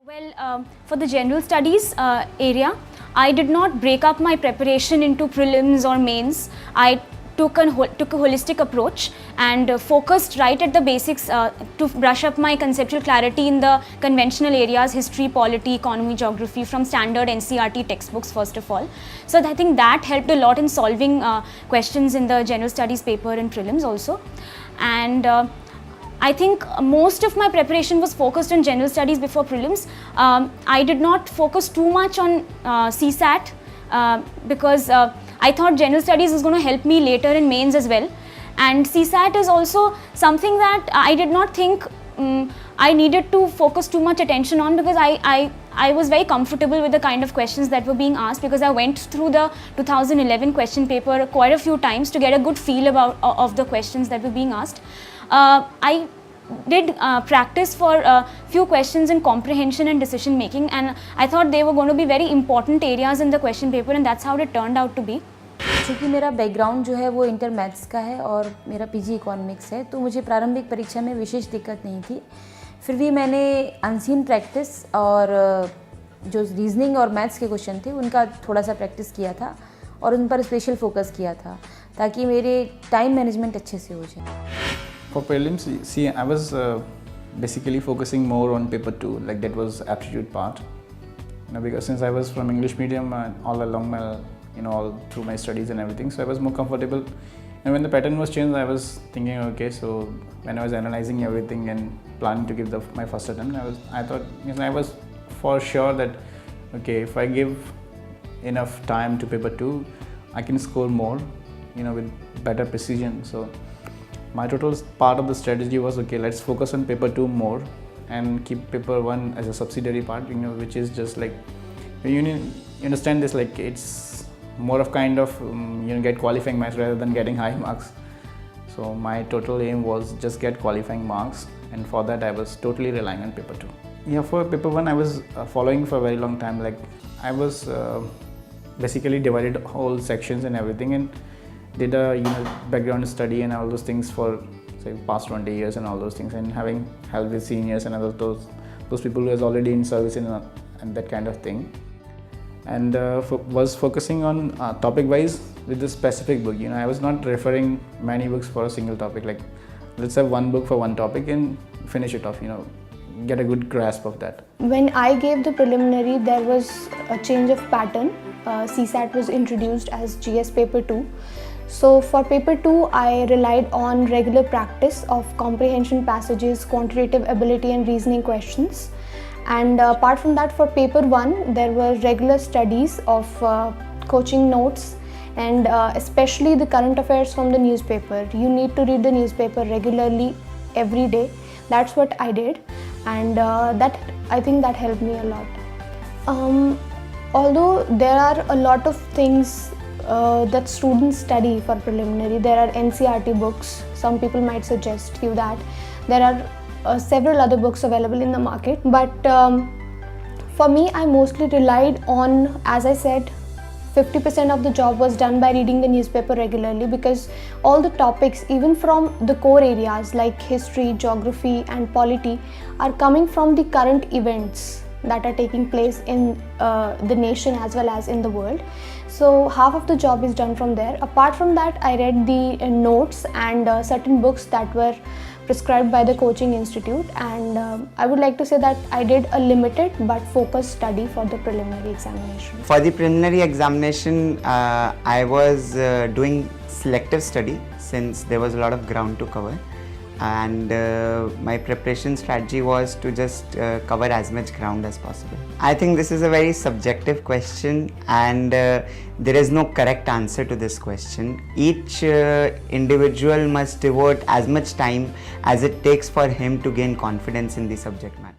Well, for the general studies area, I did not break up my preparation into prelims or mains. I took a holistic approach and focused right at the basics to brush up my conceptual clarity in the conventional areas, history, polity, economy, geography, from standard NCERT textbooks first of all. So I think that helped a lot in solving questions in the general studies paper and prelims also. And I think most of my preparation was focused on general studies before prelims. I did not focus too much on CSAT because I thought general studies was going to help me later in mains as well. And CSAT is also something that I did not think I needed to focus too much attention on, because I was very comfortable with the kind of questions that were being asked, because I went through the 2011 question paper quite a few times to get a good feel of the questions that were being asked. I did practice for a few questions in comprehension and decision making, and I thought they were going to be very important areas in the question paper, and that's how it turned out to be. चूँकि मेरा background जो है वो inter maths का है और मेरा PG economics है, तो मुझे प्रारंभिक परीक्षा में विशेष दिक्कत नहीं थी. फिर भी मैंने अनसीन प्रैक्टिस और जो रीजनिंग और मैथ्स के क्वेश्चन थे उनका थोड़ा सा प्रैक्टिस किया था और उन पर स्पेशल फोकस किया था ताकि मेरे टाइम मैनेजमेंट अच्छे से हो जाए. For prelims, see, I was basically focusing more on paper 2, like that was aptitude part. Because since I was from English medium all along my, all through my studies and everything, so I was more comfortable. And when the pattern was changed, I was thinking, okay, so when I was analyzing everything and planning to give my first attempt, I thought, I was for sure that, okay, if I give enough time to paper 2, I can score more, with better precision. So my total part of the strategy was, okay, let's focus on paper 2 more and keep paper 1 as a subsidiary part, which is just like, you understand this, like it's more of kind of, get qualifying marks rather than getting high marks. So my total aim was just get qualifying marks, and for that I was totally relying on paper 2. Yeah, for paper 1 I was following for a very long time, like I was basically divided whole sections and everything, and did a background study and all those things for say past 20 years and all those things, and having help with seniors and other those people who was already in service and that kind of thing, and was focusing on topic wise with the specific book. I was not referring many books for a single topic, like let's have one book for one topic and finish it off, get a good grasp of that. When I gave the preliminary, there was a change of pattern. CSAT was introduced as GS paper 2. So for paper 2, I relied on regular practice of comprehension passages, quantitative ability and reasoning questions. And apart from that, for paper 1, there were regular studies of coaching notes and especially the current affairs from the newspaper. You need to read the newspaper regularly every day. That's what I did, and I think that helped me a lot. Although there are a lot of things that students study for preliminary. There are NCERT books, some people might suggest you that. There are several other books available in the market, but for me I mostly relied on, as I said, 50% of the job was done by reading the newspaper regularly, because all the topics, even from the core areas like history, geography and polity, are coming from the current events that are taking place in the nation as well as in the world. So half of the job is done from there. Apart from that, I read the notes and certain books that were prescribed by the coaching institute, and I would like to say that I did a limited but focused study for the preliminary examination. For the preliminary examination, I was doing selective study since there was a lot of ground to cover, and my preparation strategy was to just cover as much ground as possible. I think this is a very subjective question, and there is no correct answer to this question. Each individual must devote as much time as it takes for him to gain confidence in the subject matter.